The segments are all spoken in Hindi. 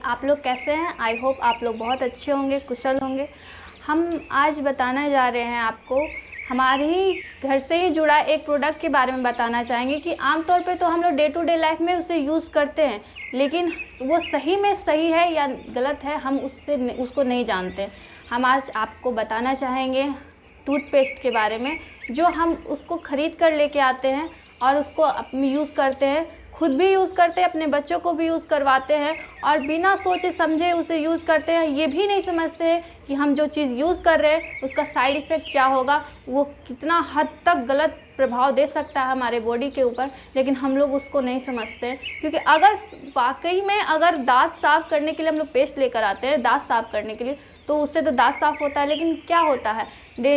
आप लोग कैसे हैं? आई होप आप लोग बहुत अच्छे होंगे, कुशल होंगे। हम आज बताने जा रहे हैं आपको हमारे ही घर से ही जुड़ा एक प्रोडक्ट के बारे में बताना चाहेंगे कि आमतौर पे तो हम लोग डे टू डे लाइफ में उसे यूज़ करते हैं, लेकिन वो सही में सही है या गलत है हम उसको नहीं जानते। हम आज आपको बताना चाहेंगे टूथपेस्ट के बारे में, जो हम उसको ख़रीद कर लेके आते हैं और उसको अपने यूज़ करते हैं, खुद भी यूज़ करते हैं, अपने बच्चों को भी यूज़ करवाते हैं और बिना सोचे समझे उसे यूज़ करते हैं। ये भी नहीं समझते हैं कि हम जो चीज़ यूज़ कर रहे हैं उसका साइड इफ़ेक्ट क्या होगा, वो कितना हद तक गलत प्रभाव दे सकता है हमारे बॉडी के ऊपर, लेकिन हम लोग उसको नहीं समझते हैं। क्योंकि अगर वाकई में अगर दांत साफ़ करने के लिए हम लोग पेस्ट लेकर आते हैं दांत साफ़ करने के लिए, तो उससे तो दांत साफ़ होता है, लेकिन क्या होता है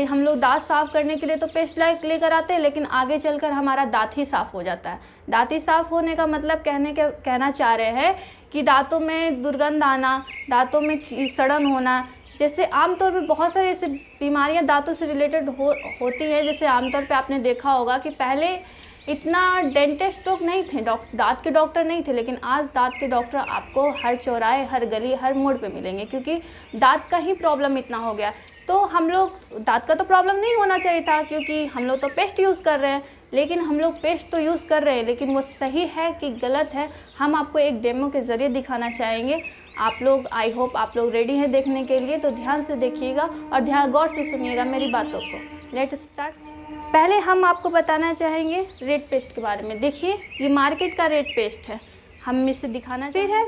हम लोग दांत साफ़ करने के लिए तो पेस्ट लेकर आते हैं, लेकिन आगे चलकर हमारा दांत ही साफ़ हो जाता है। दांत ही साफ़ होने का मतलब कहना चाह रहे हैं कि दांतों में दुर्गंध आना, दांतों में सड़न होना, जैसे आमतौर पे बहुत सारी ऐसी बीमारियां दांतों से रिलेटेड होती हैं। जैसे आमतौर पे आपने देखा होगा कि पहले इतना डेंटिस्ट लोग नहीं थे, दांत के डॉक्टर नहीं थे, लेकिन आज दांत के डॉक्टर आपको हर चौराहे, हर गली, हर मोड़ पे मिलेंगे, क्योंकि दांत का ही प्रॉब्लम इतना हो गया। तो हम लोग दांत का तो प्रॉब्लम नहीं होना चाहिए था, क्योंकि हम लोग तो पेस्ट यूज़ कर रहे हैं, लेकिन हम लोग पेस्ट तो यूज़ कर रहे हैं, लेकिन वो सही है कि गलत है हम आपको एक डेमो के ज़रिए दिखाना चाहेंगे। आप लोग आई होप आप लोग रेडी हैं देखने के लिए, तो ध्यान से देखिएगा और गौर से सुनिएगा मेरी बातों को। Let start. पहले हम आपको बताना चाहेंगे रेड पेस्ट के बारे में। देखिए ये मार्केट का रेड पेस्ट है, हम इसे दिखाना चाहिए। फिर है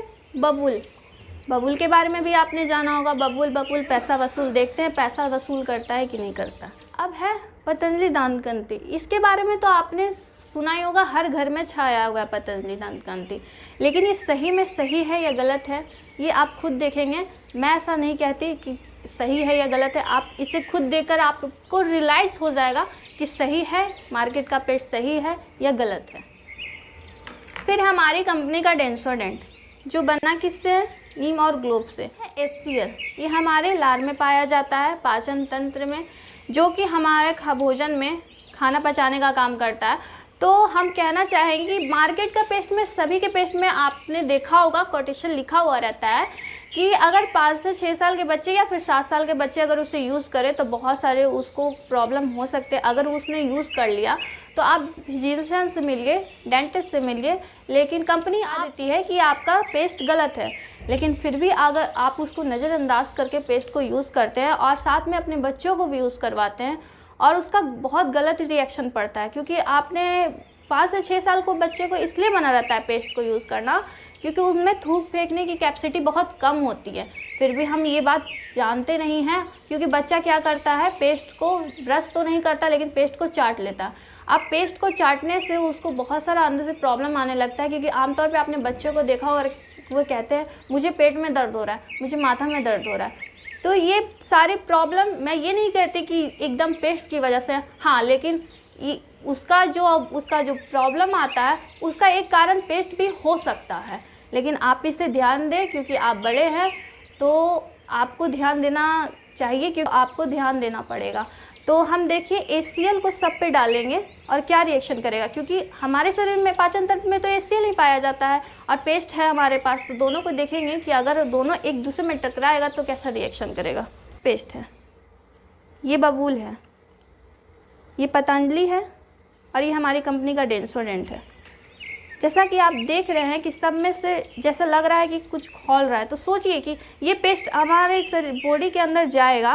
बबूल के बारे में भी आपने जाना होगा। बबूल पैसा वसूल, देखते हैं पैसा वसूल करता है कि नहीं करता। अब है पतंजलि दांतकांति, इसके बारे में तो आपने सुना ही होगा, हर घर में छाया हुआ है पतंजलि दांतकांति, लेकिन ये सही में सही है या गलत है ये आप खुद देखेंगे। मैं ऐसा नहीं कहती कि सही है या गलत है, आप इसे खुद देखकर आपको रियलाइज़ हो जाएगा कि सही है, मार्केट का पेस्ट सही है या गलत है। फिर हमारी कंपनी का डेंसोडेंट, जो बना किससे है? नीम और ग्लोब से है। HCl, ये हमारे लार में पाया जाता है, पाचन तंत्र में, जो कि हमारे भोजन में खाना पचाने का काम करता है। तो हम कहना चाहेंगे कि मार्केट का पेस्ट में, सभी के पेस्ट में आपने देखा होगा कोटेशन लिखा हुआ रहता है कि अगर 5 से 6 साल के बच्चे या फिर 7 साल के बच्चे अगर उसे यूज़ करें तो बहुत सारे उसको प्रॉब्लम हो सकते हैं। अगर उसने यूज़ कर लिया तो आप फिजिशियन से मिलिए, डेंटिस्ट से मिलिए, लेकिन कंपनी आ देती है कि आपका पेस्ट गलत है, लेकिन फिर भी अगर आप उसको नज़रअंदाज करके पेस्ट को यूज़ करते हैं और साथ में अपने बच्चों को भी यूज़ करवाते हैं और उसका बहुत गलत रिएक्शन पड़ता है, क्योंकि आपने 5 से 6 साल को बच्चे को इसलिए मना रहता है पेस्ट को यूज़ करना क्योंकि उनमें थूक फेंकने की कैपेसिटी बहुत कम होती है। फिर भी हम ये बात जानते नहीं हैं, क्योंकि बच्चा क्या करता है, पेस्ट को ब्रश तो नहीं करता लेकिन पेस्ट को चाट लेता है। अब पेस्ट को चाटने से उसको बहुत सारा अंदर से प्रॉब्लम आने लगता है, क्योंकि आमतौर पे आपने बच्चों को देखा होगा वो कहते हैं मुझे पेट में दर्द हो रहा है, मुझे माथा में दर्द हो रहा है। तो ये सारी प्रॉब्लम, मैं ये नहीं कहती कि एकदम पेस्ट की वजह से, हाँ, लेकिन उसका जो प्रॉब्लम आता है उसका एक कारण पेस्ट भी हो सकता है, लेकिन आप इसे ध्यान दें क्योंकि आप बड़े हैं तो आपको ध्यान देना चाहिए, क्योंकि आपको ध्यान देना पड़ेगा। तो हम देखिए HCl को सब पे डालेंगे और क्या रिएक्शन करेगा, क्योंकि हमारे शरीर में पाचन तंत्र में तो HCl ही पाया जाता है और पेस्ट है हमारे पास, तो दोनों को देखेंगे कि अगर दोनों एक दूसरे में टकराएगा तो कैसा रिएक्शन करेगा। पेस्ट है, ये बबूल है, ये पतंजलि है और ये हमारी कंपनी का डेंसोडेंट है। जैसा कि आप देख रहे हैं कि सब में से जैसा लग रहा है कि कुछ खोल रहा है, तो सोचिए कि ये पेस्ट हमारे बॉडी के अंदर जाएगा,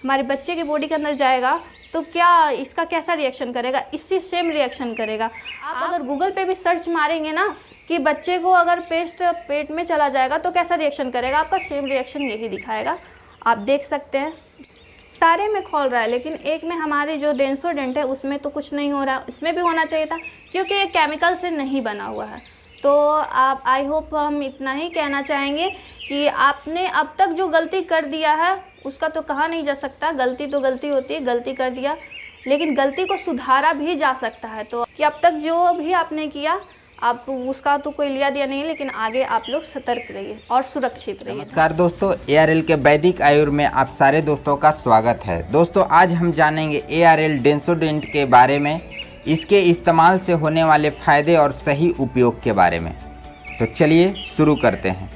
हमारे बच्चे के बॉडी के अंदर जाएगा, तो क्या इसका कैसा रिएक्शन करेगा? इससे सेम रिएक्शन करेगा। आप अगर गूगल पे भी सर्च मारेंगे ना कि बच्चे को अगर पेस्ट पेट में चला जाएगा तो कैसा रिएक्शन करेगा, आपका सेम रिएक्शन यही दिखाएगा। आप देख सकते हैं सारे में खोल रहा है, लेकिन एक में हमारे जो डेंसोडेंट है उसमें तो कुछ नहीं हो रहा। इसमें भी होना चाहिए था क्योंकि ये केमिकल से नहीं बना हुआ है। तो आप आई होप हम इतना ही कहना चाहेंगे कि आपने अब तक जो गलती कर दिया है उसका तो कहा नहीं जा सकता, गलती तो गलती होती है, गलती कर दिया, लेकिन गलती को सुधारा भी जा सकता है। तो कि अब तक जो भी आपने किया आप उसका तो कोई लिया दिया नहीं, लेकिन आगे आप लोग सतर्क रहिए और सुरक्षित रहिए। नमस्कार दोस्तों, ARL के वैदिक आयुर्वेद में आप सारे दोस्तों का स्वागत है। दोस्तों आज हम जानेंगे ARL डेंसोडेंट के बारे में, इसके इस्तेमाल से होने वाले फ़ायदे और सही उपयोग के बारे में। तो चलिए शुरू करते हैं।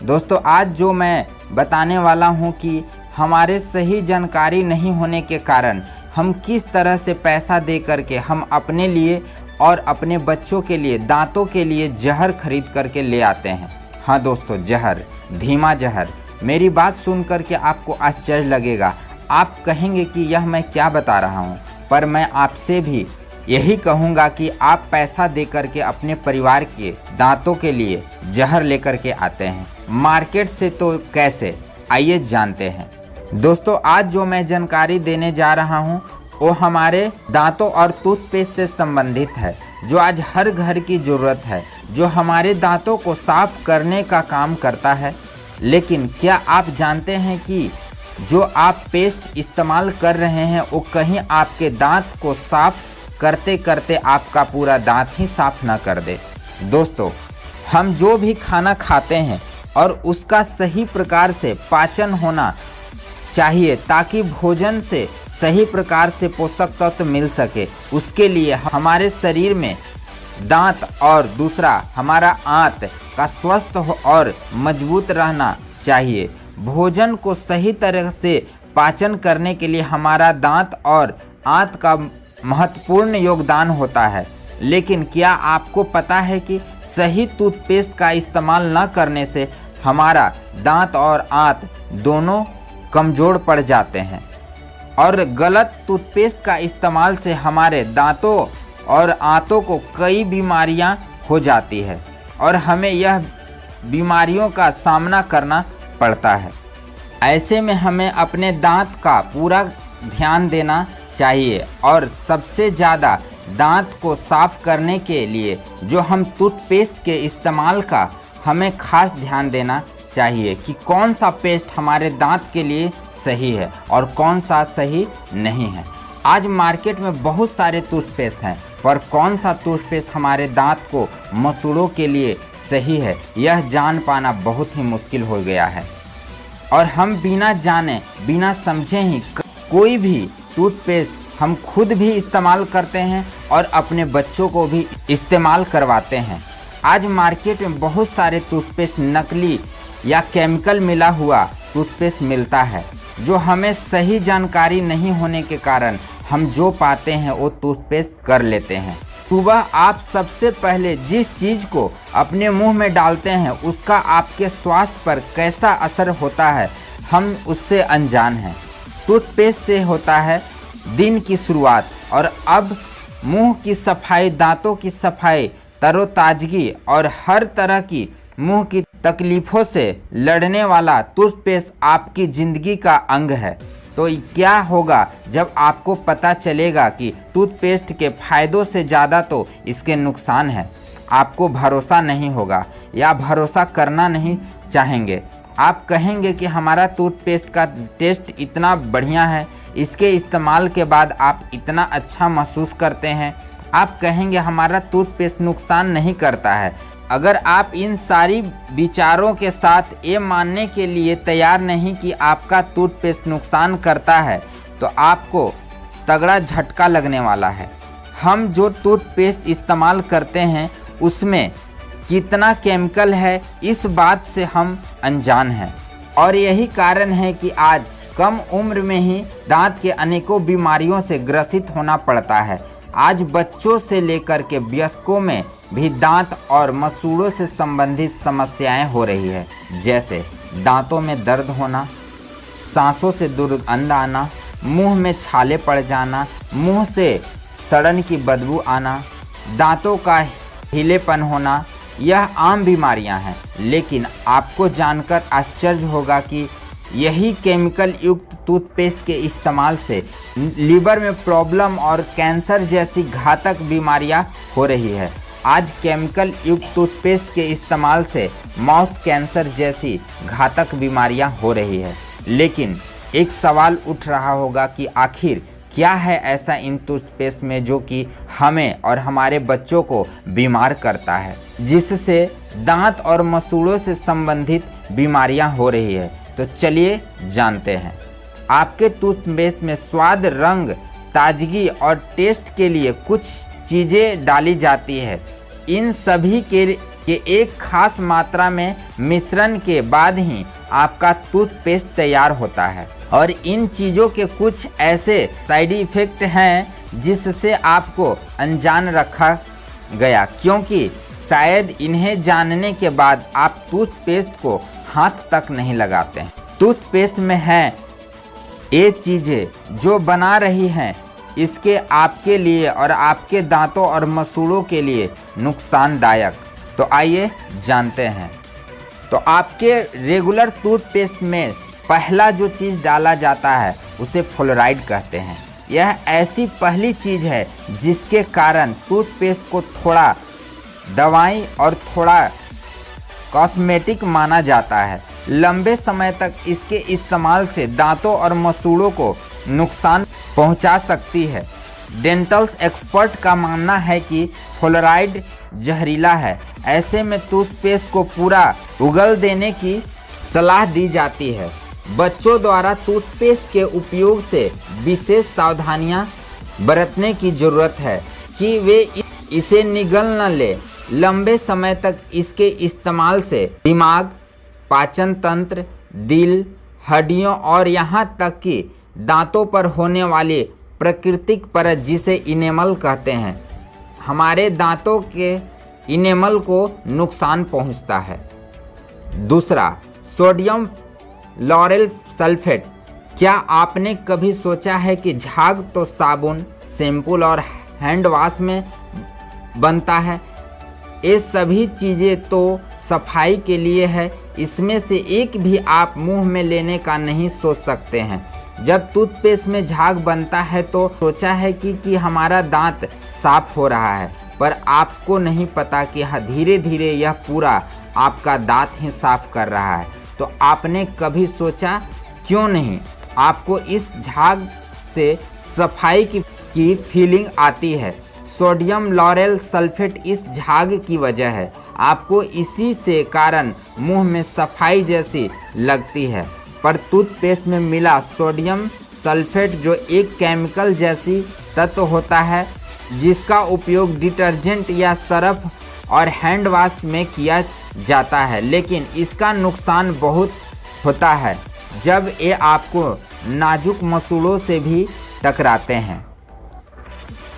दोस्तों आज जो मैं बताने वाला हूं कि हमारे सही जानकारी नहीं होने के कारण हम किस तरह से पैसा दे करके हम अपने लिए और अपने बच्चों के लिए दांतों के लिए जहर खरीद करके ले आते हैं। हाँ दोस्तों, जहर, धीमा जहर। मेरी बात सुन करके आपको आश्चर्य लगेगा, आप कहेंगे कि यह मैं क्या बता रहा हूँ, पर मैं आपसे भी यही कहूँगा कि आप पैसा दे करके अपने परिवार के दांतों के लिए जहर लेकर के आते हैं मार्केट से। तो कैसे, आइए जानते हैं। दोस्तों आज जो मैं जानकारी देने जा रहा हूँ वो हमारे दांतों और टूथपेस्ट से संबंधित है, जो आज हर घर की ज़रूरत है, जो हमारे दांतों को साफ करने का काम करता है। लेकिन क्या आप जानते हैं कि जो आप पेस्ट इस्तेमाल कर रहे हैं वो कहीं आपके दांत को साफ करते करते आपका पूरा दांत ही साफ ना कर दे। दोस्तों हम जो भी खाना खाते हैं और उसका सही प्रकार से पाचन होना चाहिए ताकि भोजन से सही प्रकार से पोषक तत्व मिल सके, उसके लिए हमारे शरीर में दांत और दूसरा हमारा आंत का स्वस्थ और मजबूत रहना चाहिए। भोजन को सही तरह से पाचन करने के लिए हमारा दांत और आंत का महत्वपूर्ण योगदान होता है। लेकिन क्या आपको पता है कि सही टूथपेस्ट का इस्तेमाल न करने से हमारा दांत और आंत दोनों कमज़ोर पड़ जाते हैं और गलत टूथपेस्ट का इस्तेमाल से हमारे दांतों और आंतों को कई बीमारियां हो जाती है और हमें यह बीमारियों का सामना करना पड़ता है। ऐसे में हमें अपने दांत का पूरा ध्यान देना चाहिए और सबसे ज़्यादा दांत को साफ करने के लिए जो हम टूथपेस्ट के इस्तेमाल का हमें खास ध्यान देना चाहिए कि कौन सा पेस्ट हमारे दांत के लिए सही है और कौन सा सही नहीं है। आज मार्केट में बहुत सारे टूथपेस्ट हैं, पर कौन सा टूथपेस्ट हमारे दांत को मसूड़ों के लिए सही है यह जान पाना बहुत ही मुश्किल हो गया है। और हम बिना जाने बिना समझे ही कोई भी टूथपेस्ट हम खुद भी इस्तेमाल करते हैं और अपने बच्चों को भी इस्तेमाल करवाते हैं। आज मार्केट में बहुत सारे टूथपेस्ट नकली या केमिकल मिला हुआ टूथपेस्ट मिलता है, जो हमें सही जानकारी नहीं होने के कारण हम जो पाते हैं वो टूथपेस्ट कर लेते हैं। सुबह आप सबसे पहले जिस चीज़ को अपने मुंह में डालते हैं उसका आपके स्वास्थ्य पर कैसा असर होता है हम उससे अनजान हैं। टूथपेस्ट से होता है दिन की शुरुआत और अब मुंह की सफाई, दांतों की सफाई, तरोताजगी और हर तरह की मुंह की तकलीफ़ों से लड़ने वाला टूथपेस्ट आपकी ज़िंदगी का अंग है। तो क्या होगा जब आपको पता चलेगा कि टूथपेस्ट के फ़ायदों से ज़्यादा तो इसके नुकसान हैं। आपको भरोसा नहीं होगा या भरोसा करना नहीं चाहेंगे। आप कहेंगे कि हमारा टूथपेस्ट का टेस्ट इतना बढ़िया है, इसके इस्तेमाल के बाद आप इतना अच्छा महसूस करते हैं। आप कहेंगे हमारा टूथपेस्ट नुकसान नहीं करता है। अगर आप इन सारी विचारों के साथ ये मानने के लिए तैयार नहीं कि आपका टूथपेस्ट नुकसान करता है तो आपको तगड़ा झटका लगने वाला है। हम जो टूथपेस्ट इस्तेमाल करते हैं उसमें कितना केमिकल है इस बात से हम अनजान हैं और यही कारण है कि आज कम उम्र में ही दांत के अनेकों बीमारियों से ग्रसित होना पड़ता है। आज बच्चों से लेकर के वयस्कों में भी दांत और मसूड़ों से संबंधित समस्याएं हो रही है, जैसे दांतों में दर्द होना, सांसों से दुर्गंध आना, मुंह में छाले पड़ जाना, मुंह से सड़न की बदबू आना, दांतों का ढीलेपन होना, यह आम बीमारियां हैं। लेकिन आपको जानकर आश्चर्य होगा कि यही केमिकल युक्त टूथपेस्ट के इस्तेमाल से लीवर में प्रॉब्लम और कैंसर जैसी घातक बीमारियां हो रही है। आज केमिकल युक्त टूथपेस्ट के इस्तेमाल से माउथ कैंसर जैसी घातक बीमारियां हो रही है। लेकिन एक सवाल उठ रहा होगा कि आखिर क्या है ऐसा इन टूथपेस्ट में जो कि हमें और हमारे बच्चों को बीमार करता है, जिससे दांत और मसूड़ों से संबंधित बीमारियां हो रही है। तो चलिए जानते हैं। आपके टूथपेस्ट में स्वाद, रंग, ताजगी और टेस्ट के लिए कुछ चीज़ें डाली जाती है। इन सभी के कि एक खास मात्रा में मिश्रण के बाद ही आपका टूथपेस्ट तैयार होता है। और इन चीज़ों के कुछ ऐसे साइड इफ़ेक्ट हैं जिससे आपको अनजान रखा गया, क्योंकि शायद इन्हें जानने के बाद आप टूथपेस्ट को हाथ तक नहीं लगाते हैं। टूथपेस्ट में है ये चीज़ें जो बना रही हैं, इसके आपके लिए और आपके दांतों और मसूड़ों के लिए नुकसानदायक। तो आइए जानते हैं। तो आपके रेगुलर टूथपेस्ट में पहला जो चीज़ डाला जाता है उसे फ्लोराइड कहते हैं। यह ऐसी पहली चीज़ है जिसके कारण टूथपेस्ट को थोड़ा दवाई और थोड़ा कॉस्मेटिक माना जाता है। लंबे समय तक इसके इस्तेमाल से दांतों और मसूड़ों को नुकसान पहुंचा सकती है। डेंटल एक्सपर्ट का मानना है कि फ्लोराइड जहरीला है। ऐसे में टूथपेस्ट को पूरा उगल देने की सलाह दी जाती है। बच्चों द्वारा टूथपेस्ट के उपयोग से विशेष सावधानियां बरतने की ज़रूरत है कि वे इसे निगल न ले। लंबे समय तक इसके इस्तेमाल से दिमाग, पाचन तंत्र, दिल, हड्डियों और यहाँ तक कि दांतों पर होने वाली प्राकृतिक परत जिसे इनेमल कहते हैं, हमारे दांतों के इनेमल को नुकसान पहुंचता है। दूसरा, सोडियम लॉरेल सल्फेट। क्या आपने कभी सोचा है कि झाग तो साबुन, शैम्पू और हैंड वॉश में बनता है। ये सभी चीज़ें तो सफाई के लिए है, इसमें से एक भी आप मुंह में लेने का नहीं सोच सकते हैं। जब टूथपेस्ट में झाग बनता है तो सोचा है कि हमारा दांत साफ हो रहा है, पर आपको नहीं पता कि धीरे धीरे यह पूरा आपका दांत ही साफ कर रहा है। तो आपने कभी सोचा क्यों नहीं आपको इस झाग से सफाई की फीलिंग आती है। सोडियम लॉरेल सल्फेट इस झाग की वजह है। आपको इसी से कारण मुंह में सफाई जैसी लगती है, पर टूथपेस्ट में मिला सोडियम सल्फेट जो एक केमिकल जैसी तत्व होता है जिसका उपयोग डिटर्जेंट या सर्फ और हैंड वॉश में किया जाता है, लेकिन इसका नुकसान बहुत होता है जब ये आपको नाजुक मसूड़ों से भी टकराते हैं।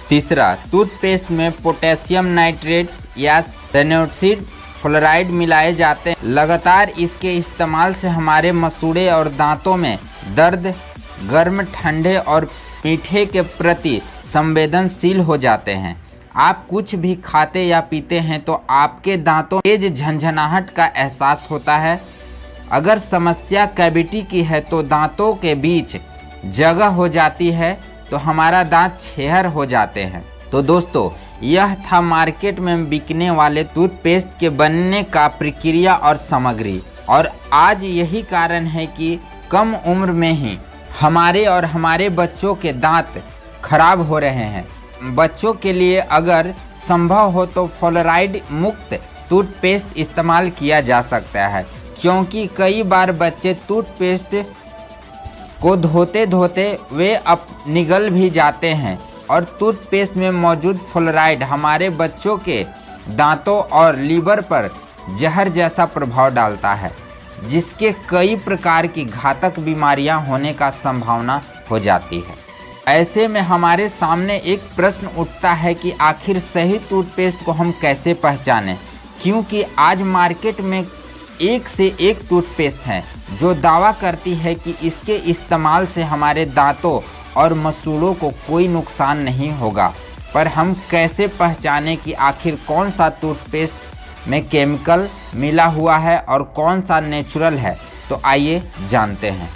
तीसरा, टूथपेस्ट में पोटेशियम नाइट्रेट या रेनॉक्सिड फ्लोराइड मिलाए जाते हैं। लगातार इसके इस्तेमाल से हमारे मसूड़े और दांतों में दर्द, गर्म, ठंडे और मीठे के प्रति संवेदनशील हो जाते हैं। आप कुछ भी खाते या पीते हैं तो आपके दांतों में तेज झंझनाहट का एहसास होता है। अगर समस्या कैविटी की है तो दांतों के बीच जगह हो जाती है तो हमारा दांत छेहर हो जाते हैं। तो दोस्तों, यह था मार्केट में बिकने वाले टूथपेस्ट के बनने का प्रक्रिया और सामग्री। और आज यही कारण है कि कम उम्र में ही हमारे और हमारे बच्चों के दांत खराब हो रहे हैं। बच्चों के लिए अगर संभव हो तो फ्लोराइड मुक्त टूथपेस्ट इस्तेमाल किया जा सकता है, क्योंकि कई बार बच्चे टूथपेस्ट को धोते धोते वे अब निगल भी जाते हैं और टूथपेस्ट में मौजूद फ्लोराइड हमारे बच्चों के दांतों और लीवर पर जहर जैसा प्रभाव डालता है, जिसके कई प्रकार की घातक बीमारियां होने का संभावना हो जाती है। ऐसे में हमारे सामने एक प्रश्न उठता है कि आखिर सही टूथपेस्ट को हम कैसे पहचानें, क्योंकि आज मार्केट में एक से एक टूथपेस्ट है जो दावा करती है कि इसके इस्तेमाल से हमारे दांतों और मसूड़ों को कोई नुकसान नहीं होगा। पर हम कैसे पहचानें कि आखिर कौन सा टूथपेस्ट में केमिकल मिला हुआ है और कौन सा नेचुरल है? तो आइए जानते हैं।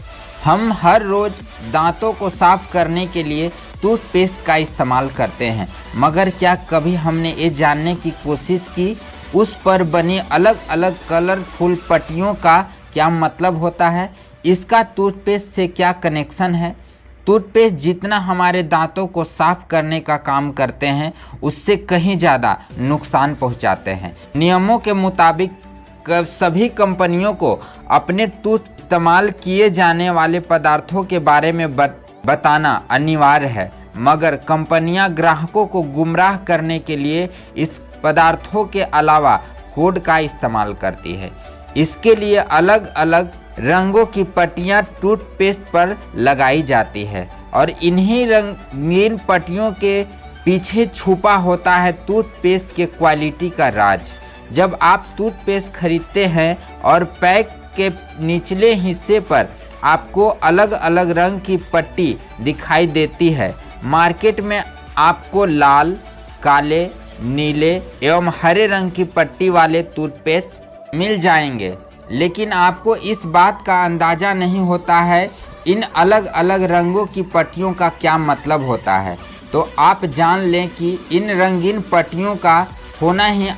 हम हर रोज़ दांतों को साफ करने के लिए टूथपेस्ट का इस्तेमाल करते हैं, मगर क्या कभी हमने ये जानने की कोशिश की उस पर बनी अलग अलग कलरफुल पट्टियों का क्या मतलब होता है? इसका टूथपेस्ट से क्या कनेक्शन है? टूथपेस्ट जितना हमारे दांतों को साफ करने का काम करते हैं उससे कहीं ज़्यादा नुकसान पहुंचाते हैं। नियमों के मुताबिक सभी कंपनियों को अपने इस्तेमाल किए जाने वाले पदार्थों के बारे में बताना अनिवार्य है, मगर कंपनियां ग्राहकों को गुमराह करने के लिए इस पदार्थों के अलावा कोड का इस्तेमाल करती है। इसके लिए अलग अलग रंगों की पट्टियाँ टूथपेस्ट पर लगाई जाती है और इन्हीं रंगीन पट्टियों के पीछे छुपा होता है टूथपेस्ट के क्वालिटी का राज। जब आप टूथपेस्ट खरीदते हैं और पैक के निचले हिस्से पर आपको अलग अलग रंग की पट्टी दिखाई देती है। मार्केट में आपको लाल, काले, नीले एवं हरे रंग की पट्टी वाले टूथपेस्ट मिल जाएंगे, लेकिन आपको इस बात का अंदाज़ा नहीं होता है इन अलग अलग रंगों की पट्टियों का क्या मतलब होता है। तो आप जान लें कि इन रंगीन पट्टियों का होना ही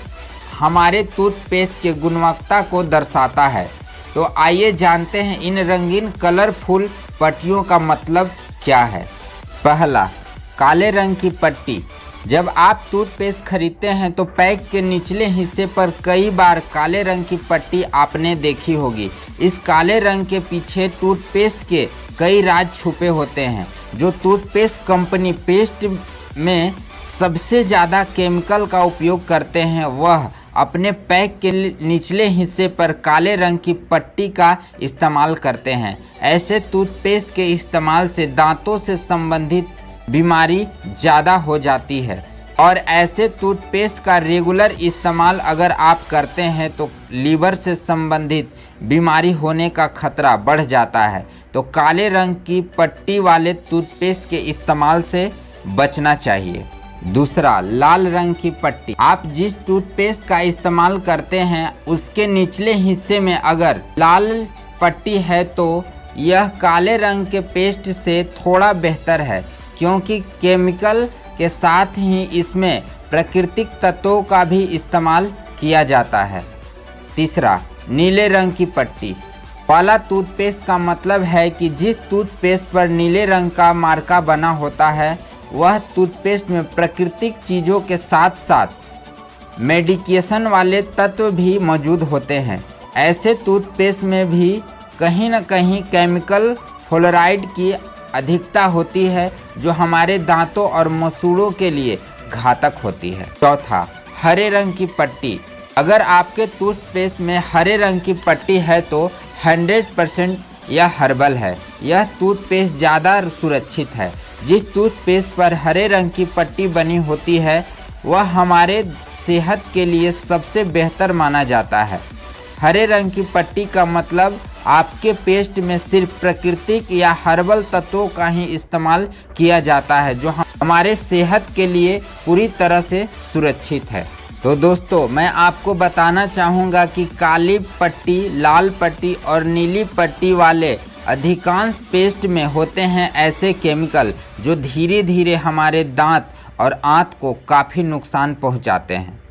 हमारे टूथपेस्ट के गुणवत्ता को दर्शाता है। तो आइए जानते हैं इन रंगीन कलरफुल पट्टियों का मतलब क्या है। पहला, काले रंग की पट्टी। जब आप टूथपेस्ट खरीदते हैं तो पैक के निचले हिस्से पर कई बार काले रंग की पट्टी आपने देखी होगी। इस काले रंग के पीछे टूथपेस्ट के कई राज छुपे होते हैं। जो टूथपेस्ट कंपनी पेस्ट में सबसे ज़्यादा केमिकल का उपयोग करते हैं, वह अपने पैक के निचले हिस्से पर काले रंग की पट्टी का इस्तेमाल करते हैं। ऐसे टूथपेस्ट के इस्तेमाल से दांतों से संबंधित बीमारी ज़्यादा हो जाती है और ऐसे टूथपेस्ट का रेगुलर इस्तेमाल अगर आप करते हैं तो लीवर से संबंधित बीमारी होने का खतरा बढ़ जाता है। तो काले रंग की पट्टी वाले टूथपेस्ट के इस्तेमाल से बचना चाहिए। दूसरा, लाल रंग की पट्टी। आप जिस टूथपेस्ट का इस्तेमाल करते हैं उसके निचले हिस्से में अगर लाल पट्टी है तो यह काले रंग के पेस्ट से थोड़ा बेहतर है, क्योंकि केमिकल के साथ ही इसमें प्राकृतिक तत्वों का भी इस्तेमाल किया जाता है। तीसरा, नीले रंग की पट्टी। पहला टूथपेस्ट का मतलब है कि जिस टूथपेस्ट पर नीले रंग का मार्का बना होता है वह टूथपेस्ट में प्राकृतिक चीज़ों के साथ साथ मेडिकेशन वाले तत्व भी मौजूद होते हैं। ऐसे टूथपेस्ट में भी कहीं न कहीं केमिकल फ्लोराइड की अधिकता होती है, जो हमारे दांतों और मसूड़ों के लिए घातक होती है। चौथा, हरे रंग की पट्टी। अगर आपके टूथपेस्ट में हरे रंग की पट्टी है तो 100% यह हर्बल है। यह टूथपेस्ट ज़्यादा सुरक्षित है। जिस टूथपेस्ट पर हरे रंग की पट्टी बनी होती है वह हमारे सेहत के लिए सबसे बेहतर माना जाता है। हरे रंग की पट्टी का मतलब आपके पेस्ट में सिर्फ प्राकृतिक या हर्बल तत्वों का ही इस्तेमाल किया जाता है, जो हमारे सेहत के लिए पूरी तरह से सुरक्षित है। तो दोस्तों, मैं आपको बताना चाहूँगा कि काली पट्टी, लाल पट्टी और नीली पट्टी वाले अधिकांश पेस्ट में होते हैं ऐसे केमिकल जो धीरे धीरे हमारे दांत और आंत को काफ़ी नुकसान पहुंचाते हैं।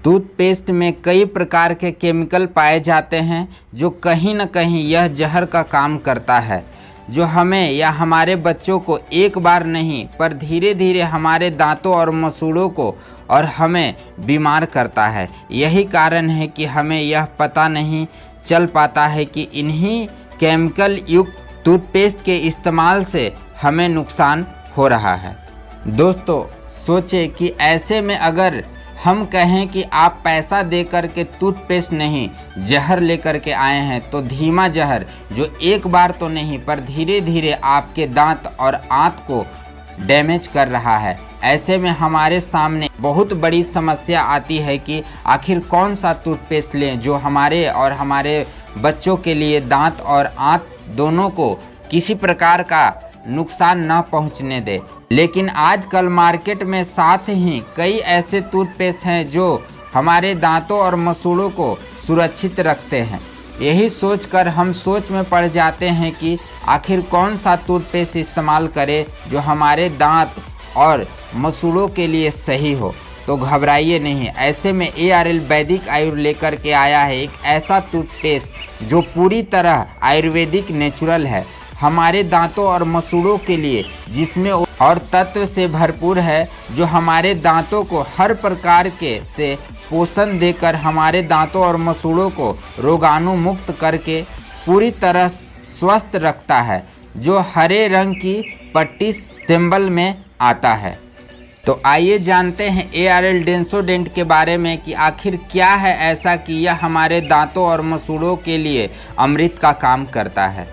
टूथपेस्ट में कई प्रकार के केमिकल पाए जाते हैं जो कहीं न कहीं यह जहर का काम करता है, जो हमें या हमारे बच्चों को एक बार नहीं पर धीरे धीरे हमारे दांतों और मसूड़ों को और हमें बीमार करता है। यही कारण है कि हमें यह पता नहीं चल पाता है कि इन्हीं केमिकल युक्त टूथपेस्ट के इस्तेमाल से हमें नुकसान हो रहा है। दोस्तों, सोचें कि ऐसे में अगर हम कहें कि आप पैसा दे कर के टूथपेस्ट नहीं जहर लेकर के आए हैं, तो धीमा जहर जो एक बार तो नहीं पर धीरे धीरे आपके दांत और आंत को डैमेज कर रहा है। ऐसे में हमारे सामने बहुत बड़ी समस्या आती है कि आखिर कौन सा टूथपेस्ट लें जो हमारे और हमारे बच्चों के लिए दांत और आंत दोनों को किसी प्रकार का नुकसान न पहुंचने दे। लेकिन आजकल मार्केट में साथ ही कई ऐसे टूथपेस्ट हैं जो हमारे दांतों और मसूड़ों को सुरक्षित रखते हैं। यही सोचकर हम सोच में पड़ जाते हैं कि आखिर कौन सा टूथपेस्ट इस्तेमाल करें जो हमारे दांत और मसूड़ों के लिए सही हो। तो घबराइए नहीं, ऐसे में ARL वैदिक आयुर्वेद लेकर के आया है एक ऐसा टूथपेस्ट जो पूरी तरह आयुर्वेदिक नेचुरल है, हमारे दांतों और मसूड़ों के लिए, जिसमें और तत्व से भरपूर है, जो हमारे दांतों को हर प्रकार के से पोषण देकर हमारे दांतों और मसूड़ों को रोगाणु मुक्त करके पूरी तरह स्वस्थ रखता है, जो हरे रंग की पट्टी सिंबल में आता है। तो आइए जानते हैं ARL डेंसोडेंट के बारे में कि आखिर क्या है ऐसा कि यह हमारे दांतों और मसूड़ों के लिए अमृत का काम करता है।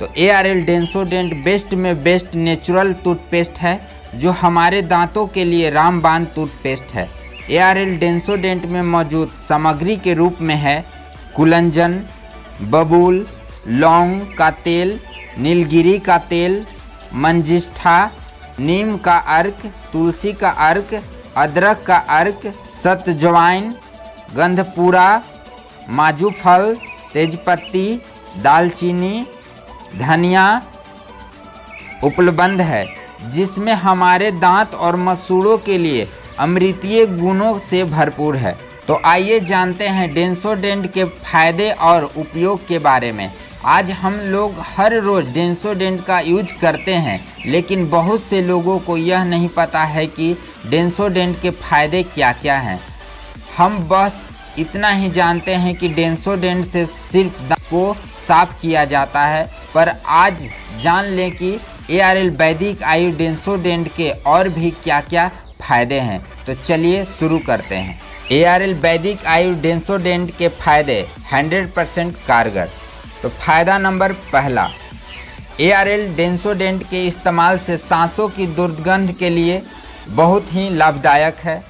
तो ARL डेंसोडेंट बेस्ट में बेस्ट नेचुरल टूथपेस्ट है जो हमारे दांतों के लिए रामबाण टूथपेस्ट है। ARL डेंसोडेंट में मौजूद सामग्री के रूप में है कुलंजन, बबूल, लौंग का तेल, नीलगिरी का तेल, मंजिष्ठा, नीम का अर्क, तुलसी का अर्क, अदरक का अर्क, सतजवाइन, गंधपूरा, माजू फल, तेजपत्ती, दालचीनी, धनिया उपलब्ध है, जिसमें हमारे दांत और मसूड़ों के लिए अमृतीय गुणों से भरपूर है। तो आइए जानते हैं डेंसोडेंट के फायदे और उपयोग के बारे में। आज हम लोग हर रोज़ डेंसोडेंट का यूज करते हैं, लेकिन बहुत से लोगों को यह नहीं पता है कि डेंसोडेंट के फायदे क्या क्या हैं। हम बस इतना ही जानते हैं कि डेंसोडेंट से सिर्फ दांत को साफ किया जाता है, पर आज जान लें कि ARL वैदिक आयु डेंसोडेंट के और भी क्या क्या फायदे हैं। तो चलिए शुरू करते हैं। ARL वैदिक आयु डेंसोडेंट के फायदे 100% कारगर। तो फायदा नंबर पहला, ARL डेंसोडेंट के इस्तेमाल से सांसों की दुर्गंध के लिए बहुत ही लाभदायक है।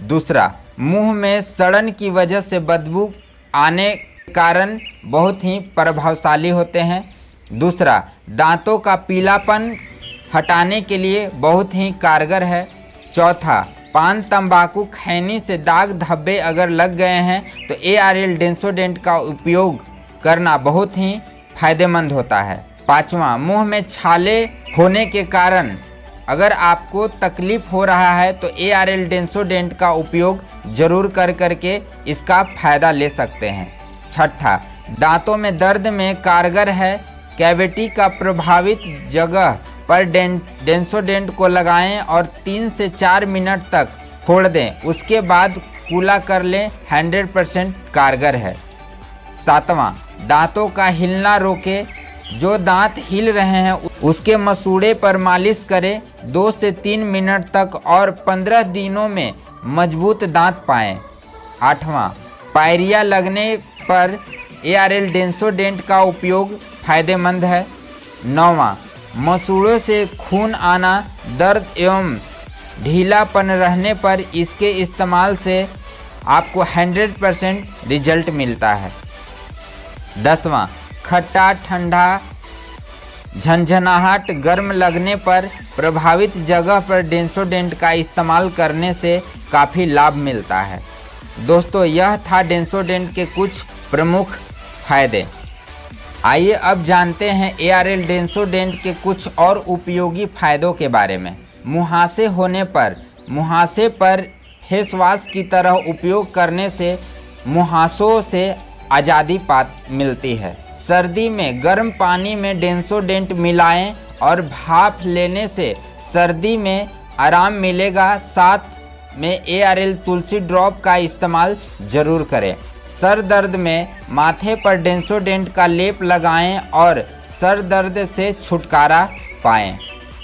दूसरा, मुंह में सड़न की वजह से बदबू आने के कारण बहुत ही प्रभावशाली होते हैं। दूसरा, दांतों का पीलापन हटाने के लिए बहुत ही कारगर है। चौथा, पान तंबाकू खैनी से दाग धब्बे अगर लग गए हैं तो ARL डेंसोडेंट का उपयोग करना बहुत ही फायदेमंद होता है। पांचवा, मुंह में छाले होने के कारण अगर आपको तकलीफ हो रहा है तो ARL डेंसोडेंट का उपयोग जरूर करके इसका फायदा ले सकते हैं। छठा, दांतों में दर्द में कारगर है। कैविटी का प्रभावित जगह पर डेंसोडेंट को लगाएं और 3 से 4 मिनट तक छोड़ दें, उसके बाद कूला कर लें, 100% कारगर है। सातवां, दांतों का हिलना रोके। जो दांत हिल रहे हैं उसके मसूड़े पर मालिश करें 2 से 3 मिनट तक और 15 दिनों में मजबूत दांत पाएं। आठवां, पायरिया लगने पर ARL डेंसोडेंट का उपयोग फायदेमंद है। नौवां, मसूड़ों से खून आना, दर्द एवं ढीलापन रहने पर इसके इस्तेमाल से आपको 100% रिजल्ट मिलता है। 10वां, खट्टा, ठंडा, झंझनाहट, गर्म लगने पर प्रभावित जगह पर डेंसोडेंट का इस्तेमाल करने से काफ़ी लाभ मिलता है। दोस्तों, यह था डेंसोडेंट के कुछ प्रमुख फायदे। आइए अब जानते हैं ARL डेंसोडेंट के कुछ और उपयोगी फायदों के बारे में। मुहासे होने पर, मुहासे पर फेस वॉश की तरह उपयोग करने से मुहासों से आज़ादी मिलती है। सर्दी में गर्म पानी में डेंसोडेंट मिलाएं और भाप लेने से सर्दी में आराम मिलेगा। साथ में ARL तुलसी ड्रॉप का इस्तेमाल जरूर करें। सर दर्द में माथे पर डेंसोडेंट का लेप लगाएं और सर दर्द से छुटकारा पाएं।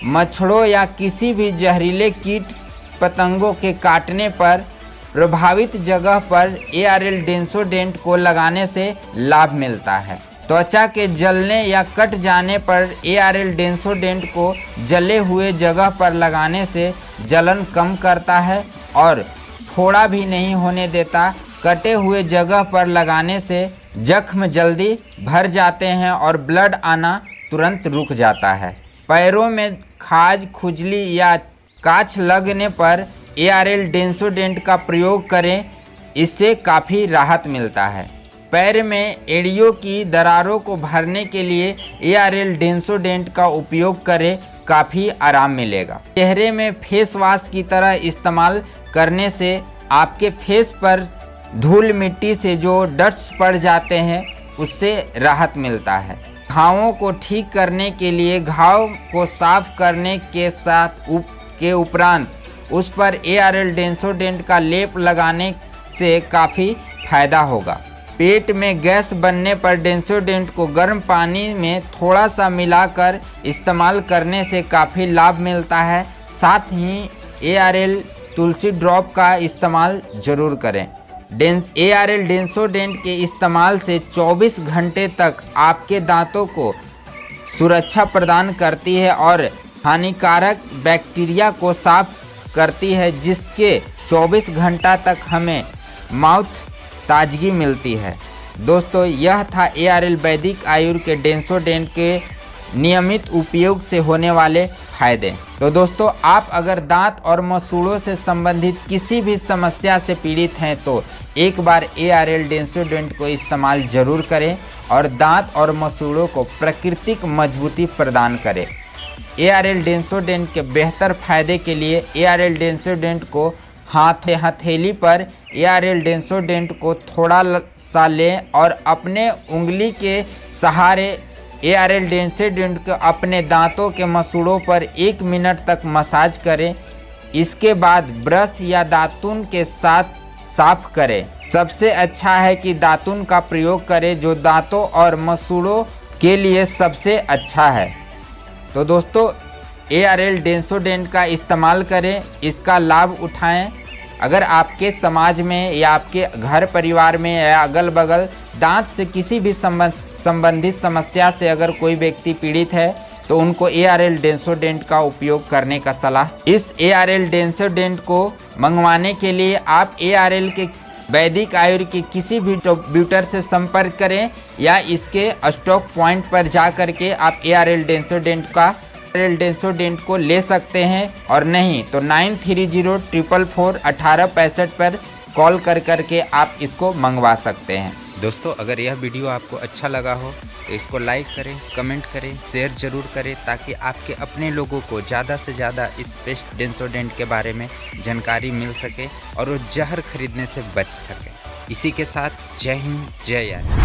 मच्छरों या किसी भी जहरीले कीट पतंगों के काटने पर प्रभावित जगह पर ARL डेंसोडेंट को लगाने से लाभ मिलता है। त्वचा के जलने या कट जाने पर ARL डेंसोडेंट को जले हुए जगह पर लगाने से जलन कम करता है और फोड़ा भी नहीं होने देता। कटे हुए जगह पर लगाने से जख्म जल्दी भर जाते हैं और ब्लड आना तुरंत रुक जाता है। पैरों में खाज, खुजली या काछ लगने पर ARL डेंसोडेंट का प्रयोग करें, इससे काफ़ी राहत मिलता है। पैर में एड़ियों की दरारों को भरने के लिए ARL डेंसोडेंट का उपयोग करें, काफ़ी आराम मिलेगा। चेहरे में फेस वॉश की तरह इस्तेमाल करने से आपके फेस पर धूल मिट्टी से जो डस्ट पड़ जाते हैं उससे राहत मिलता है। घावों को ठीक करने के लिए घाव को साफ करने के उपरांत उस पर ARL डेंसोडेंट का लेप लगाने से काफ़ी फायदा होगा। पेट में गैस बनने पर डेंसोडेंट को गर्म पानी में थोड़ा सा मिलाकर इस्तेमाल करने से काफ़ी लाभ मिलता है। साथ ही ARL तुलसी ड्रॉप का इस्तेमाल ज़रूर करें। ARL डेंसोडेंट के इस्तेमाल से 24 घंटे तक आपके दांतों को सुरक्षा प्रदान करती है और हानिकारक बैक्टीरिया को साफ करती है, जिसके 24 घंटा तक हमें माउथ ताजगी मिलती है। दोस्तों, यह था ARL वैदिक आयुर्वेद के डेंसोडेंट के नियमित उपयोग से होने वाले फायदे। तो दोस्तों, आप अगर दांत और मसूड़ों से संबंधित किसी भी समस्या से पीड़ित हैं तो एक बार ARL डेंसोडेंट को इस्तेमाल जरूर करें और दांत और मसूड़ों को प्राकृतिक मजबूती प्रदान करें। ARL डेंसोडेंट के बेहतर फायदे के लिए ARL डेंसोडेंट को हथेली पर ARL डेंसोडेंट को थोड़ा सा लें और अपने उंगली के सहारे ARL डेंसोडेंट को अपने दांतों के मसूड़ों पर 1 मिनट तक मसाज करें। इसके बाद ब्रश या दातुन के साथ साफ करें। सबसे अच्छा है कि दातुन का प्रयोग करें, जो दांतों और मसूड़ों के लिए सबसे अच्छा है। तो दोस्तों, ARL डेंसोडेंट का इस्तेमाल करें, इसका लाभ उठाएं। अगर आपके समाज में या आपके घर परिवार में या अगल बगल दांत से किसी भी संबंधित समस्या से अगर कोई व्यक्ति पीड़ित है तो उनको ARL डेंसोडेंट का उपयोग करने का सलाह। इस ARL डेंसोडेंट को मंगवाने के लिए आप ARL के वैदिक आयुर्वेद के किसी भी डिस्ट्रीब्यूटर से संपर्क करें या इसके स्टॉक पॉइंट पर जा कर के आप ARL डेंसोडेंट को ले सकते हैं, और नहीं तो 9304441865 पर कॉल कर के आप इसको मंगवा सकते हैं। दोस्तों, अगर यह वीडियो आपको अच्छा लगा हो तो इसको लाइक करें, कमेंट करें, शेयर जरूर करें, ताकि आपके अपने लोगों को ज़्यादा से ज़्यादा इस बेस्ट डेंसोडेंट के बारे में जानकारी मिल सके और वो जहर खरीदने से बच सके। इसी के साथ जय हिंद, जय यार।